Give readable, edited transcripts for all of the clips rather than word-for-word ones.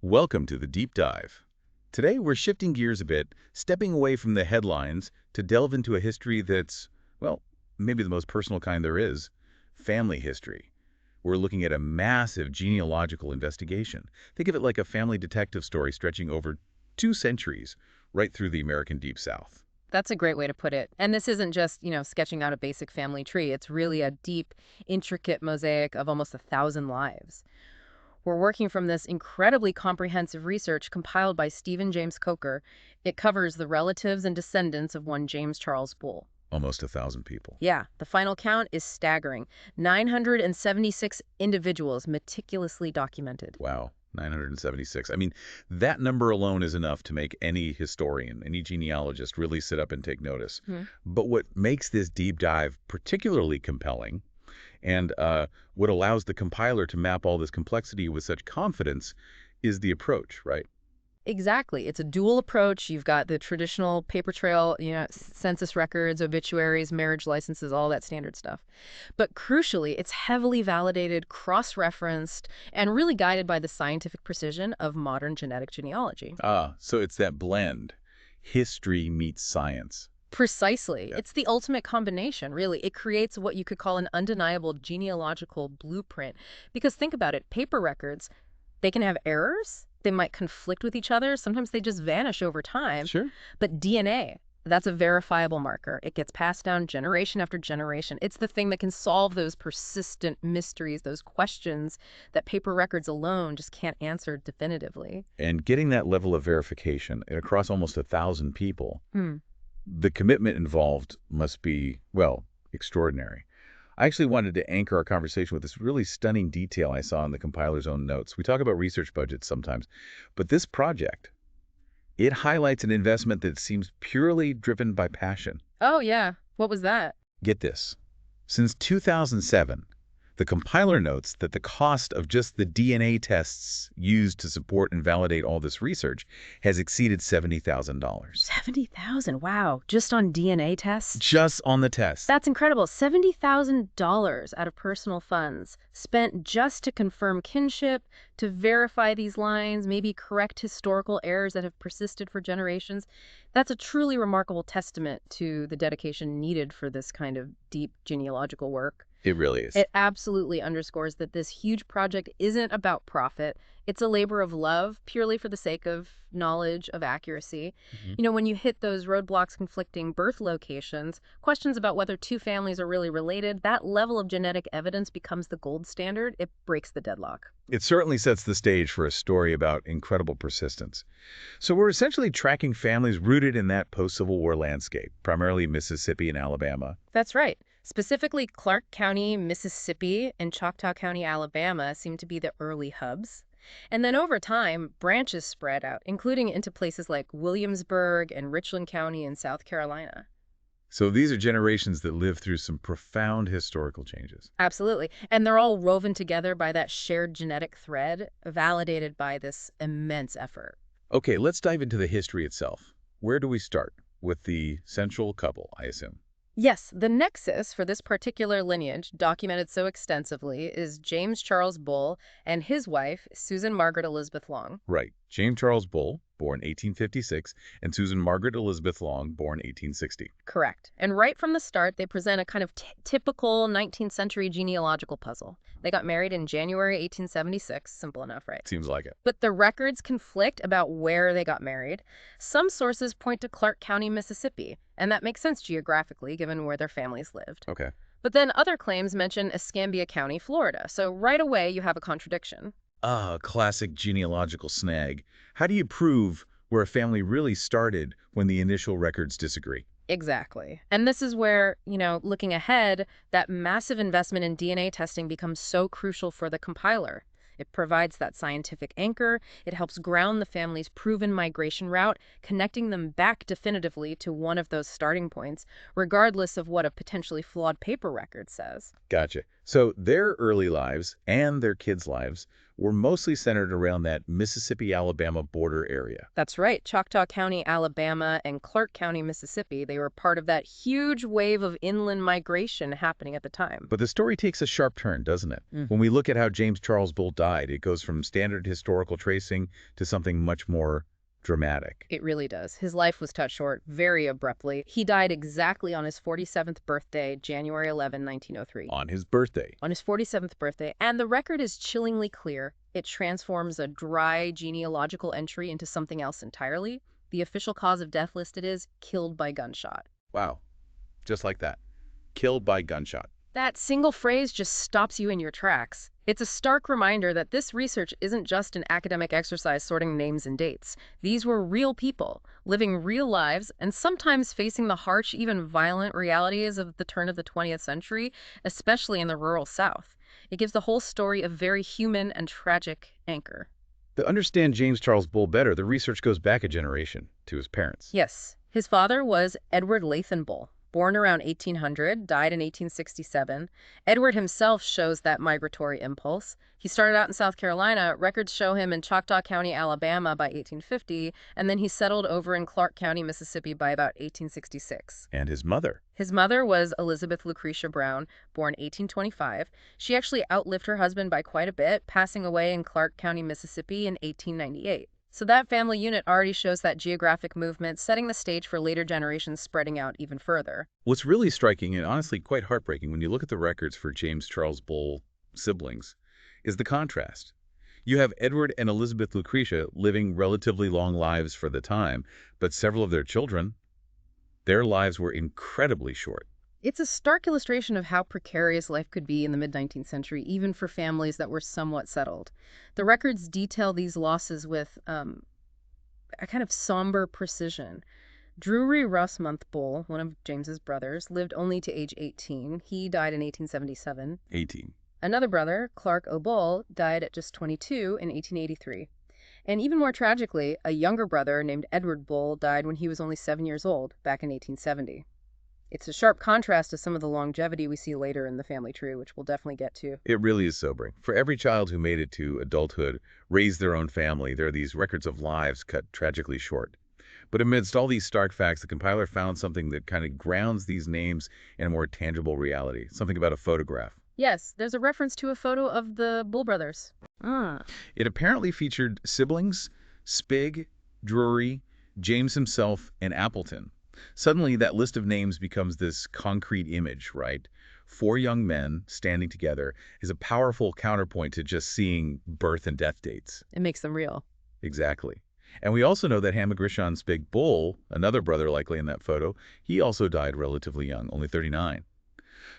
Welcome to the Deep Dive. Today we're shifting gears a bit, stepping away from the headlines to delve into a history that's, well, maybe the most personal kind there is, family history. We're looking at a massive genealogical investigation. Think of it like a family detective story stretching over 2 centuries, right through the American Deep South. That's a great way to put it. And this isn't just, sketching out a basic family tree. It's really a deep, intricate mosaic of almost 1,000 lives. We're working from this incredibly comprehensive research compiled by Stephen James Coker. It covers the relatives and descendants of one James Charles Bull. Almost 1,000 people. Yeah, the final count is staggering. 976 individuals meticulously documented. Wow, 976. I mean, that number alone is enough to make any historian, any genealogist really sit up and take notice. Hmm. But what makes this deep dive particularly compelling and what allows the compiler to map all this complexity with such confidence is the approach, right? Exactly. It's a dual approach. You've got the traditional paper trail, census records, obituaries, marriage licenses, all that standard stuff. But crucially, it's heavily validated, cross-referenced, and really guided by the scientific precision of modern genetic genealogy. So it's that blend. History meets science. Precisely. Yeah. It's the ultimate combination, really. It creates what you could call an undeniable genealogical blueprint. Because think about it, paper records, they can have errors. They might conflict with each other. Sometimes they just vanish over time. Sure. But DNA, that's a verifiable marker. It gets passed down generation after generation. It's the thing that can solve those persistent mysteries, those questions that paper records alone just can't answer definitively. And getting that level of verification across almost 1,000 people, Hmm. the commitment involved must be, well, extraordinary. I actually wanted to anchor our conversation with this really stunning detail I saw in the compiler's own notes. We talk about research budgets sometimes, but this project, it highlights an investment that seems purely driven by passion. Oh, yeah. What was that? Get this. Since 2007, the compiler notes that the cost of just the DNA tests used to support and validate all this research has exceeded $70,000. 70,000. Wow. Just on DNA tests? Just on the tests. That's incredible. $70,000 out of personal funds spent just to confirm kinship, to verify these lines, maybe correct historical errors that have persisted for generations. That's a truly remarkable testament to the dedication needed for this kind of deep genealogical work. It really is. It absolutely underscores that this huge project isn't about profit. It's a labor of love, purely for the sake of knowledge, of accuracy. Mhm. When you hit those roadblocks conflicting birth locations, questions about whether two families are really related, that level of genetic evidence becomes the gold standard. It breaks the deadlock. It certainly sets the stage for a story about incredible persistence. So we're essentially tracking families rooted in that post-Civil War landscape, primarily Mississippi and Alabama. That's right. Specifically, Clark County, Mississippi, and Choctaw County, Alabama seem to be the early hubs. And then over time, branches spread out, including into places like Williamsburg and Richland County in South Carolina. So these are generations that lived through some profound historical changes. Absolutely. And they're all woven together by that shared genetic thread, validated by this immense effort. Okay, let's dive into the history itself. Where do we start? With the central couple, I assume. Yes, the nexus for this particular lineage, documented so extensively, is James Charles Bull and his wife, Susan Margaret Elizabeth Long. Right. James Charles Bull, born 1856, and Susan Margaret Elizabeth Long, born 1860. Correct. And right from the start, they present a kind of typical 19th century genealogical puzzle. They got married in January 1876. Simple enough, right? Seems like it. But the records conflict about where they got married. Some sources point to Clark County, Mississippi, and that makes sense geographically given where their families lived. Okay. But then other claims mention Escambia County, Florida. So right away, you have a contradiction. Classic genealogical snag. How do you prove where a family really started when the initial records disagree? Exactly. And this is where, looking ahead, that massive investment in DNA testing becomes so crucial for the compiler. It provides that scientific anchor. It helps ground the family's proven migration route, connecting them back definitively to one of those starting points, regardless of what a potentially flawed paper record says. Gotcha. So their early lives and their kids' lives were mostly centered around that Mississippi-Alabama border area. That's right. Choctaw County, Alabama, and Clark County, Mississippi, they were part of that huge wave of inland migration happening at the time. But the story takes a sharp turn, doesn't it? When we look at how James Charles Bull died, it goes from standard historical tracing to something much more dramatic. It really does. His life was cut short very abruptly. He died exactly on his 47th birthday, January 11, 1903. On his birthday. On his 47th birthday, and the record is chillingly clear. It transforms a dry genealogical entry into something else entirely. The official cause of death listed is killed by gunshot. Wow. Just like that. Killed by gunshot. That single phrase just stops you in your tracks. It's a stark reminder that this research isn't just an academic exercise sorting names and dates. These were real people, living real lives, and sometimes facing the harsh, even violent realities of the turn of the 20th century, especially in the rural South. It gives the whole story a very human and tragic anchor. To understand James Charles Bull better, the research goes back a generation to his parents. Yes, his father was Edward Lathan Bull. Born around 1800, died in 1867. Edward himself shows that migratory impulse. He started out in South Carolina. Records show him in Choctaw County, Alabama by 1850, and then he settled over in Clark County, Mississippi by about 1866. And his mother. His mother was Elizabeth Lucretia Brown, born 1825. She actually outlived her husband by quite a bit, passing away in Clark County, Mississippi in 1898. So that family unit already shows that geographic movement, setting the stage for later generations spreading out even further. What's really striking and honestly quite heartbreaking when you look at the records for James Charles Bull siblings is the contrast. You have Edward and Elizabeth Lucretia living relatively long lives for the time, but several of their children, their lives were incredibly short. It's a stark illustration of how precarious life could be in the mid-19th century, even for families that were somewhat settled. The records detail these losses with a kind of somber precision. Drury Rossmonth Bull, one of James's brothers, lived only to age 18. He died in 1877. 18. Another brother, Clark O'Bull, died at just 22 in 1883. And even more tragically, a younger brother named Edward Bull died when he was only 7 years old, back in 1870. It's a sharp contrast to some of the longevity we see later in the family tree, which we'll definitely get to. It really is sobering. For every child who made it to adulthood, raised their own family, there are these records of lives cut tragically short. But amidst all these stark facts, the compiler found something that kind of grounds these names in a more tangible reality, something about a photograph. Yes, there's a reference to a photo of the Bull brothers. It apparently featured siblings, Spig, Drury, James himself, and Appleton. Suddenly, that list of names becomes this concrete image, right? 4 young men standing together is a powerful counterpoint to just seeing birth and death dates. It makes them real. Exactly. And we also know that Hamagrishon Spig Bull, another brother likely in that photo, he also died relatively young, only 39.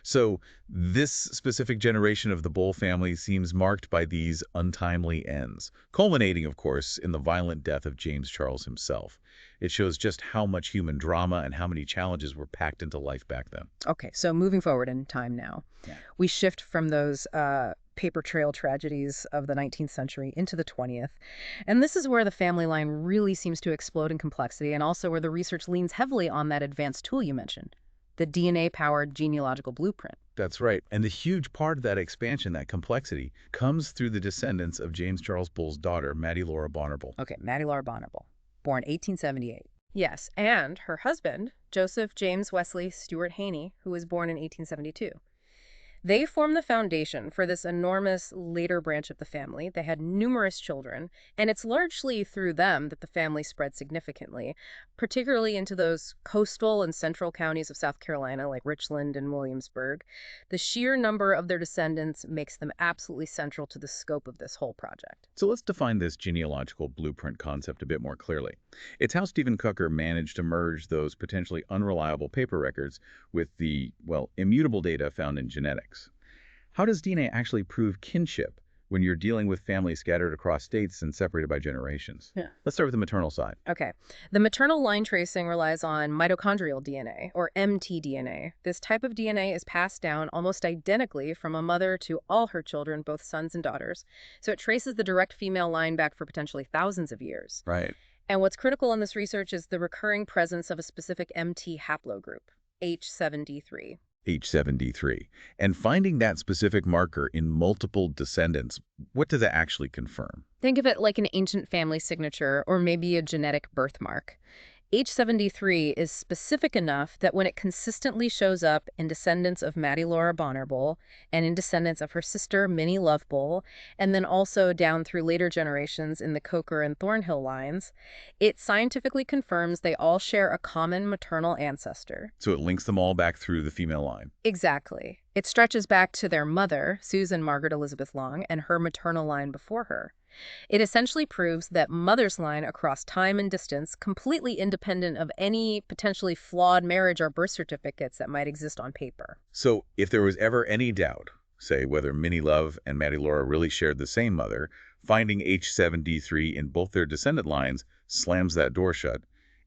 So this specific generation of the Bull family seems marked by these untimely ends, culminating, of course, in the violent death of James Charles himself. It shows just how much human drama and how many challenges were packed into life back then. Okay, so moving forward in time now, we shift from those paper trail tragedies of the 19th century into the 20th. And this is where the family line really seems to explode in complexity, and also where the research leans heavily on that advanced tool you mentioned, the DNA-powered genealogical blueprint. That's right. And the huge part of that expansion, that complexity, comes through the descendants of James Charles Bull's daughter, Maddie Laura Bonnable. Okay, Maddie Laura Bonnable, born 1878. Yes, and her husband, Joseph James Wesley Stewart Haney, who was born in 1872. They formed the foundation for this enormous later branch of the family. They had numerous children, and it's largely through them that the family spread significantly, particularly into those coastal and central counties of South Carolina like Richland and Williamsburg. The sheer number of their descendants makes them absolutely central to the scope of this whole project. So let's define this genealogical blueprint concept a bit more clearly. It's how Stephen Cucker managed to merge those potentially unreliable paper records with the, well, immutable data found in genetics. How does DNA actually prove kinship when you're dealing with families scattered across states and separated by generations? Let's start with the maternal side. Okay. The maternal line tracing relies on mitochondrial DNA, or mtDNA. This type of DNA is passed down almost identically from a mother to all her children, both sons and daughters. So it traces the direct female line back for potentially thousands of years. Right. And what's critical in this research is the recurring presence of a specific MT haplogroup, H7D3. H73. And finding that specific marker in multiple descendants, what does that actually confirm? Think of it like an ancient family signature or maybe a genetic birthmark. H73 is specific enough that when it consistently shows up in descendants of Maddie Laura Bonnerbull and in descendants of her sister Minnie Lovebull, and then also down through later generations in the Coker and Thornhill lines, it scientifically confirms they all share a common maternal ancestor. So it links them all back through the female line. Exactly. It stretches back to their mother, Susan Margaret Elizabeth Long, and her maternal line before her. It essentially proves that mother's line across time and distance, completely independent of any potentially flawed marriage or birth certificates that might exist on paper. So if there was ever any doubt, say whether Minnie Love and Maddie Laura really shared the same mother, finding H73 in both their descendant lines slams that door shut.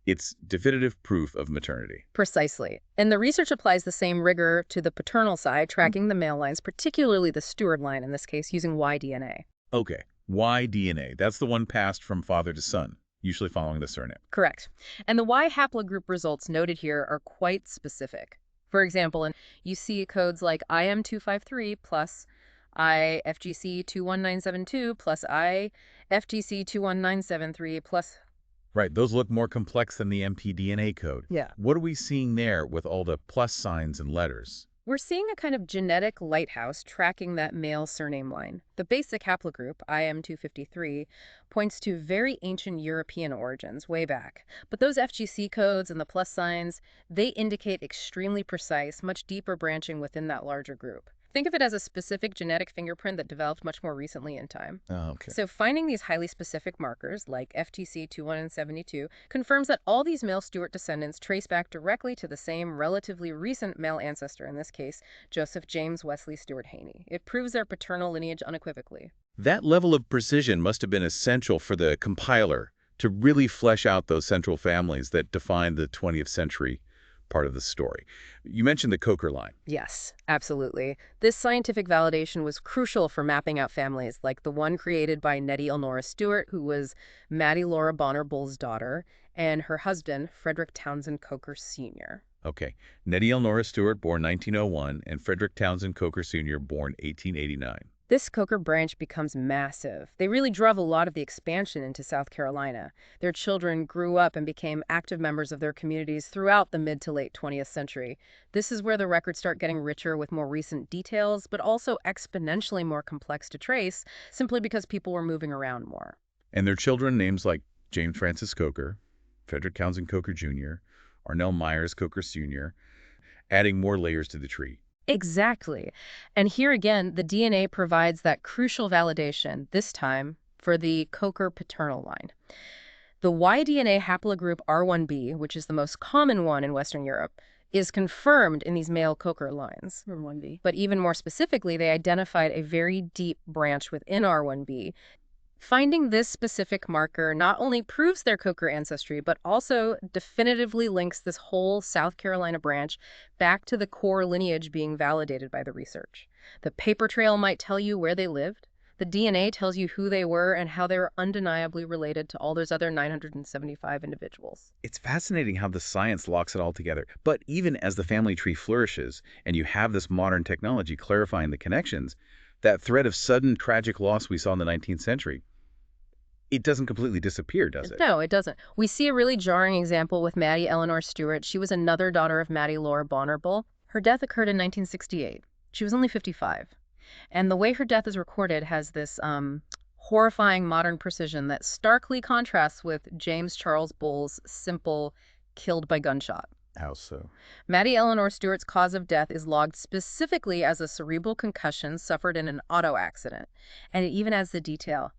It's definitive proof of maternity. Precisely. And the research applies the same rigor to the paternal side, tracking the male lines, particularly the Stewart line in this case, using Y-DNA. Okay, Y DNA. That's the one passed from father to son, usually following the surname. Correct. And the Y haplogroup results noted here are quite specific. For example, you see codes like IM253 plus IFGC21972 plus IFGC21973 plus. Right, those look more complex than the mtDNA code. Yeah. What are we seeing there with all the plus signs and letters? We're seeing a kind of genetic lighthouse tracking that male surname line. The basic haplogroup, IM253, points to very ancient European origins way back. But those FGC codes and the plus signs, they indicate extremely precise, much deeper branching within that larger group. Think of it as a specific genetic fingerprint that developed much more recently in time. Oh, okay. So finding these highly specific markers, like FTC 2172, confirms that all these male Stuart descendants trace back directly to the same relatively recent male ancestor, in this case, Joseph James Wesley Stuart Haney. It proves their paternal lineage unequivocally. That level of precision must have been essential for the compiler to really flesh out those central families that define the 20th century part of the story. You mentioned the Coker line. Yes, absolutely. This scientific validation was crucial for mapping out families, like the one created by Nettie Elnora Stewart, who was Maddie Laura Bonner-Bull's daughter, and her husband, Frederick Townsend Coker Sr. Okay. Nettie Elnora Stewart, born 1901, and Frederick Townsend Coker Sr., born 1889. This Coker branch becomes massive. They really drove a lot of the expansion into South Carolina. Their children grew up and became active members of their communities throughout the mid to late 20th century. This is where the records start getting richer with more recent details, but also exponentially more complex to trace, simply because people were moving around more. And their children, names like James Francis Coker, Frederick Townsend Coker Jr., Arnell Myers Coker Sr., adding more layers to the tree. Exactly. And here again, the DNA provides that crucial validation, this time for the Coker paternal line. The Y-DNA haplogroup R1b, which is the most common one in Western Europe, is confirmed in these male Coker lines, R1b. But even more specifically, they identified a very deep branch within R1b. Finding this specific marker not only proves their Coker ancestry, but also definitively links this whole South Carolina branch back to the core lineage being validated by the research. The paper trail might tell you where they lived. The DNA tells you who they were and how they were undeniably related to all those other 975 individuals. It's fascinating how the science locks it all together. But even as the family tree flourishes and you have this modern technology clarifying the connections, that threat of sudden tragic loss we saw in the 19th century, it doesn't completely disappear, does it? No, it doesn't. We see a really jarring example with Maddie Eleanor Stewart. She was another daughter of Maddie Laura Bonnerbull. Her death occurred in 1968. She was only 55. And the way her death is recorded has this horrifying modern precision that starkly contrasts with James Charles Bull's simple killed by gunshot. How so? Maddie Eleanor Stewart's cause of death is logged specifically as a cerebral concussion suffered in an auto accident. And it even adds the detail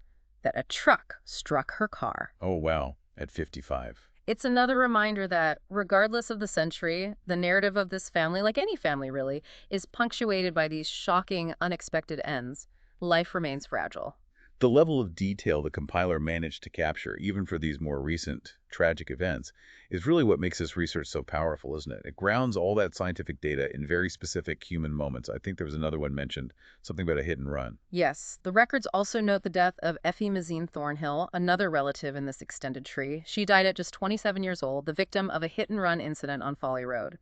that a truck struck her car. Oh, wow. At 55. It's another reminder that, regardless of the century, the narrative of this family, like any family really, is punctuated by these shocking, unexpected ends. Life remains fragile. The level of detail the compiler managed to capture, even for these more recent tragic events, is really what makes this research so powerful, isn't it? It grounds all that scientific data in very specific human moments. I think there was another one mentioned, something about a hit and run. Yes, the records also note the death of Effie Mazine Thornhill, another relative in this extended tree. She died at just 27 years old, the victim of a hit-and-run incident on Folly Road.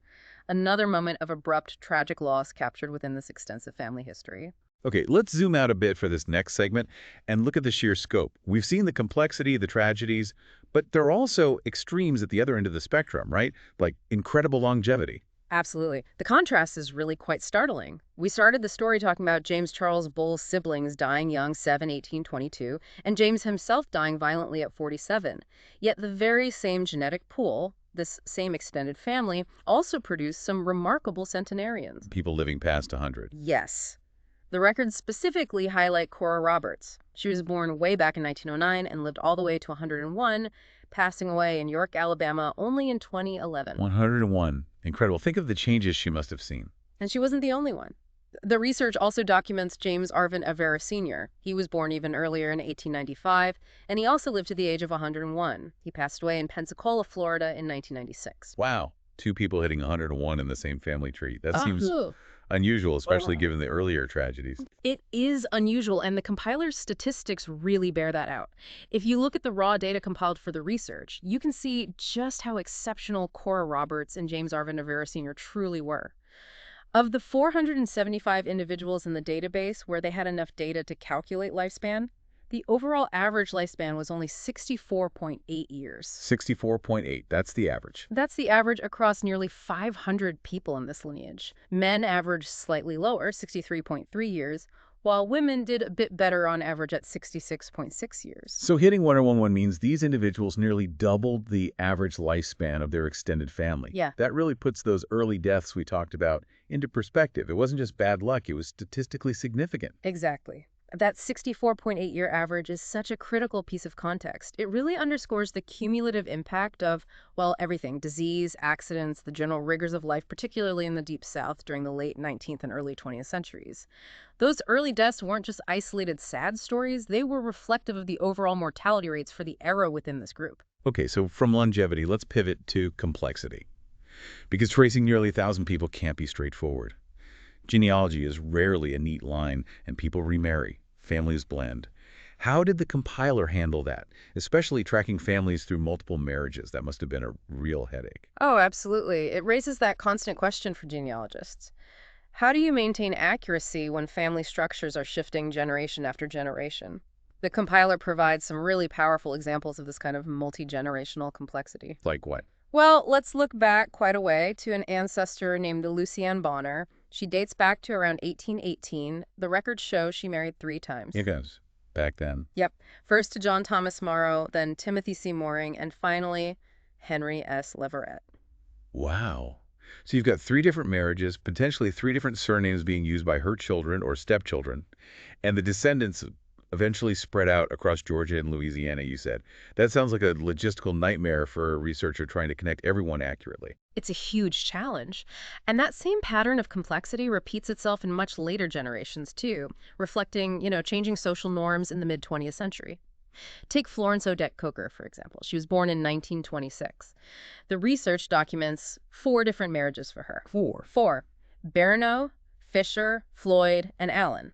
another moment of abrupt, tragic loss captured within this extensive family history. Okay, let's zoom out a bit for this next segment and look at the sheer scope. We've seen the complexity, the tragedies, but there are also extremes at the other end of the spectrum, right? Like incredible longevity. Absolutely. The contrast is really quite startling. We started the story talking about James Charles Bull's siblings dying young, 7, 1822, and James himself dying violently at 47. Yet the very same genetic pool, this same extended family, also produced some remarkable centenarians. People living past 100. Yes. The records specifically highlight Cora Roberts. She was born way back in 1909 and lived all the way to 101, passing away in York, Alabama only in 2011. 101. Incredible. Think of the changes she must have seen. And she wasn't the only one. The research also documents James Arvin Avera Sr. He was born even earlier in 1895, and he also lived to the age of 101. He passed away in Pensacola, Florida in 1996. Wow. Two people hitting 101 in the same family tree. That seems Oh. unusual, especially Wow. given the earlier tragedies. It is unusual, and the compiler's statistics really bear that out. If you look at the raw data compiled for the research, you can see just how exceptional Cora Roberts and James Arvin Avera Sr. truly were. Of the 475 individuals in the database where they had enough data to calculate lifespan, the overall average lifespan was only 64.8 years. 64.8. That's the average. That's the average across nearly 500 people in this lineage. Men averaged slightly lower, 63.3 years, while women did a bit better on average at 66.6 years. So hitting 101 means these individuals nearly doubled the average lifespan of their extended family. Yeah. That really puts those early deaths we talked about into perspective. It wasn't just bad luck, it was statistically significant. Exactly. That 64.8-year average is such a critical piece of context. It really underscores the cumulative impact of, well, everything: disease, accidents, the general rigors of life, particularly in the Deep South during the late 19th and early 20th centuries. Those early deaths weren't just isolated sad stories, they were reflective of the overall mortality rates for the era within this group. Okay, so from longevity, let's pivot to complexity. Because tracing nearly 1,000 people can't be straightforward. Genealogy is rarely a neat line, and people remarry. Families blend. How did the compiler handle that, especially tracking families through multiple marriages? That must have been a real headache. Oh, absolutely. It raises that constant question for genealogists. How do you maintain accuracy when family structures are shifting generation after generation? The compiler provides some really powerful examples of this kind of multi-generational complexity. Like what? Well, let's look back quite a way to an ancestor named Lucienne Bonner. She dates back to around 1818. The records show she married 3 times. Here goes. Back then. Yep. First to John Thomas Morrow, then Timothy C. Moring, and finally Henry S. Leverett. Wow. So you've got 3 different marriages, potentially 3 different surnames being used by her children or stepchildren, and the descendants eventually spread out across Georgia and Louisiana, you said. That sounds like a logistical nightmare for a researcher trying to connect everyone accurately. It's a huge challenge. And that same pattern of complexity repeats itself in much later generations, too, reflecting, changing social norms in the mid-20th century. Take Florence Odette Coker, for example. She was born in 1926. The research documents 4 different marriages for her. 4. 4. Baranow, Fisher, Floyd, and Allen.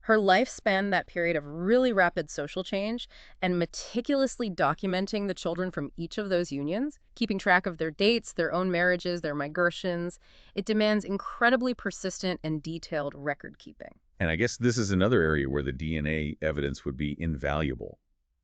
Her life spanned that period of really rapid social change, and meticulously documenting the children from each of those unions, keeping track of their dates, their own marriages, their migrations. It demands incredibly persistent and detailed record keeping. And I guess this is another area where the DNA evidence would be invaluable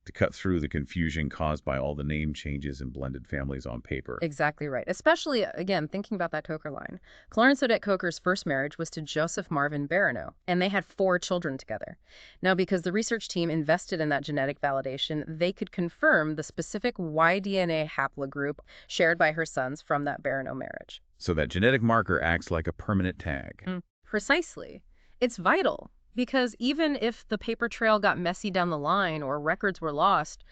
to cut through the confusion caused by all the name changes and blended families on paper. Exactly right. Especially, again, thinking about that Coker line. Clarence Odette Coker's first marriage was to Joseph Marvin Baranow, and they had 4 children together. Now, because the research team invested in that genetic validation, they could confirm the specific Y-DNA haplogroup shared by her sons from that Baranow marriage. So that genetic marker acts like a permanent tag. Precisely. It's vital. Because even if the paper trail got messy down the line or records were lost,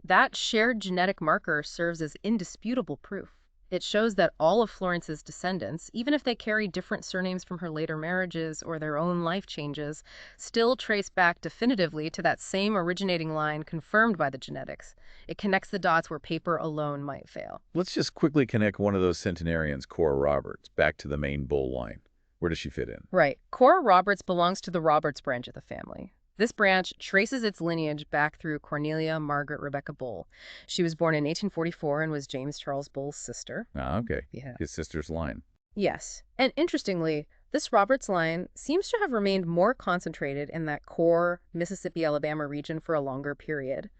that shared genetic marker serves as indisputable proof. It shows that all of Florence's descendants, even if they carry different surnames from her later marriages or their own life changes, still trace back definitively to that same originating line confirmed by the genetics. It connects the dots where paper alone might fail. Let's just quickly connect one of those centenarians, Cora Roberts, back to the main bull line. Where does she fit in? Right. Cora Roberts belongs to the Roberts branch of the family. This branch traces its lineage back through Cornelia Margaret Rebecca Bull. She was born in 1844 and was James Charles Bull's sister. Ah, okay. Yeah. His sister's line. Yes. And interestingly, this Roberts line seems to have remained more concentrated in that core Mississippi Alabama region for a longer period.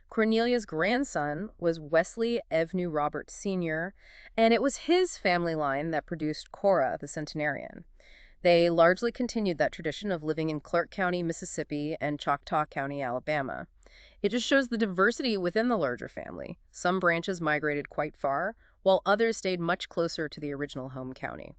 Cornelia's grandson was Wesley Evnu Roberts Sr., and it was his family line that produced Cora, the centenarian. They largely continued that tradition of living in Clark County, Mississippi, and Choctaw County, Alabama. It just shows the diversity within the larger family. Some branches migrated quite far, while others stayed much closer to the original home county.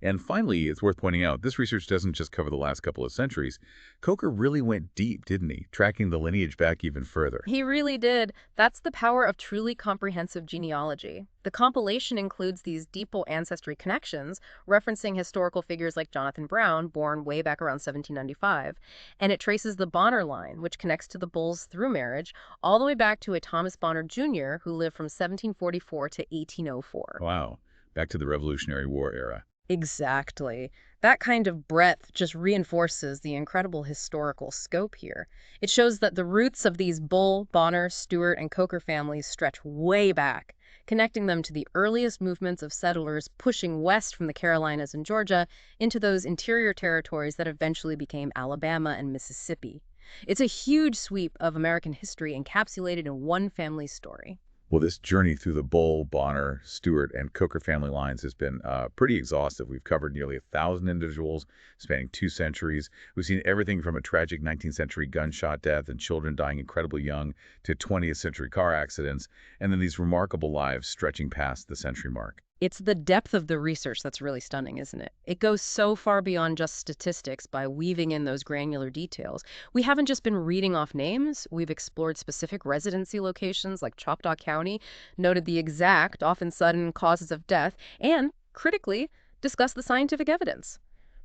And finally, it's worth pointing out, this research doesn't just cover the last couple of centuries. Coker really went deep, didn't he? Tracking the lineage back even further. He really did. That's the power of truly comprehensive genealogy. The compilation includes these deep ancestry connections, referencing historical figures like Jonathan Brown, born way back around 1795, and it traces the Bonner line, which connects to the Bulls through marriage, all the way back to a Thomas Bonner Jr. who lived from 1744 to 1804. Wow. Back to the Revolutionary War era. Exactly. That kind of breadth just reinforces the incredible historical scope here. It shows that the roots of these Bull, Bonner, Stewart, and Coker families stretch way back, connecting them to the earliest movements of settlers pushing west from the Carolinas and Georgia into those interior territories that eventually became Alabama and Mississippi. It's a huge sweep of American history encapsulated in one family's story. Well, this journey through the Bull, Bonner, Stewart, and Coker family lines has been pretty exhaustive. We've covered nearly 1,000 individuals spanning 2 centuries. We've seen everything from a tragic 19th century gunshot death and children dying incredibly young to 20th century car accidents, and then these remarkable lives stretching past the century mark. It's the depth of the research that's really stunning, isn't it? It goes so far beyond just statistics by weaving in those granular details. We haven't just been reading off names, we've explored specific residency locations like Choctaw County, noted the exact, often sudden causes of death, and, critically, discussed the scientific evidence.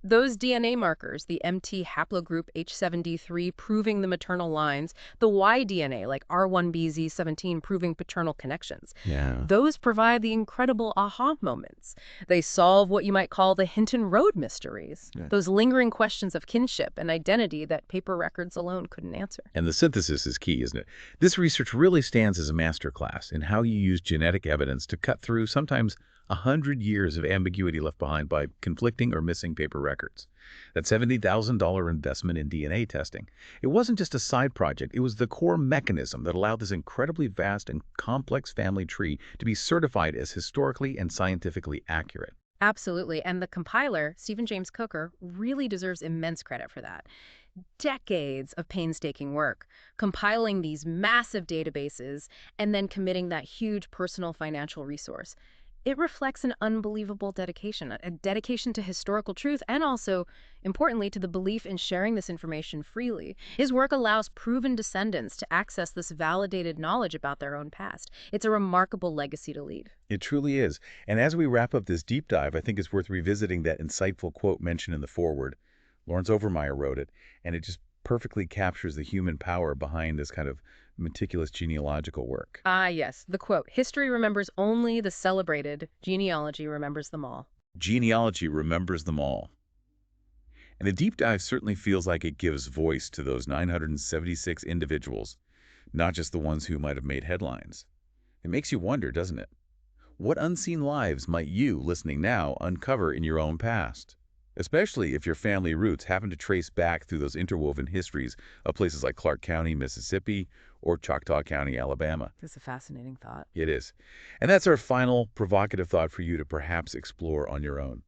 Those DNA markers, the MT haplogroup H7D3 proving the maternal lines, the Y DNA like R1BZ17 proving paternal connections, Yeah. those provide the incredible aha moments. They solve what you might call the Hinton Road mysteries, Yeah. those lingering questions of kinship and identity that paper records alone couldn't answer. And the synthesis is key, isn't it? This research really stands as a masterclass in how you use genetic evidence to cut through sometimes 100 years of ambiguity left behind by conflicting or missing paper records. That $70,000 investment in DNA testing, it wasn't just a side project, it was the core mechanism that allowed this incredibly vast and complex family tree to be certified as historically and scientifically accurate. Absolutely. And the compiler, Stephen James Coker, really deserves immense credit for that. Decades of painstaking work, compiling these massive databases, and then committing that huge personal financial resource. It reflects an unbelievable dedication, a dedication to historical truth, and also, importantly, to the belief in sharing this information freely. His work allows proven descendants to access this validated knowledge about their own past. It's a remarkable legacy to leave. It truly is. And as we wrap up this deep dive, I think it's worth revisiting that insightful quote mentioned in the foreword. Lawrence Overmeyer wrote it, and it just perfectly captures the human power behind this kind of meticulous genealogical work. Ah, yes, the quote, "History remembers only the celebrated, genealogy remembers them all." Genealogy remembers them all. And the deep dive certainly feels like it gives voice to those 976 individuals, not just the ones who might have made headlines. It makes you wonder, doesn't it? What unseen lives might you, listening now, uncover in your own past? Especially if your family roots happen to trace back through those interwoven histories of places like Clark County, Mississippi, or Choctaw County, Alabama. That's a fascinating thought. It is. And that's our final provocative thought for you to perhaps explore on your own.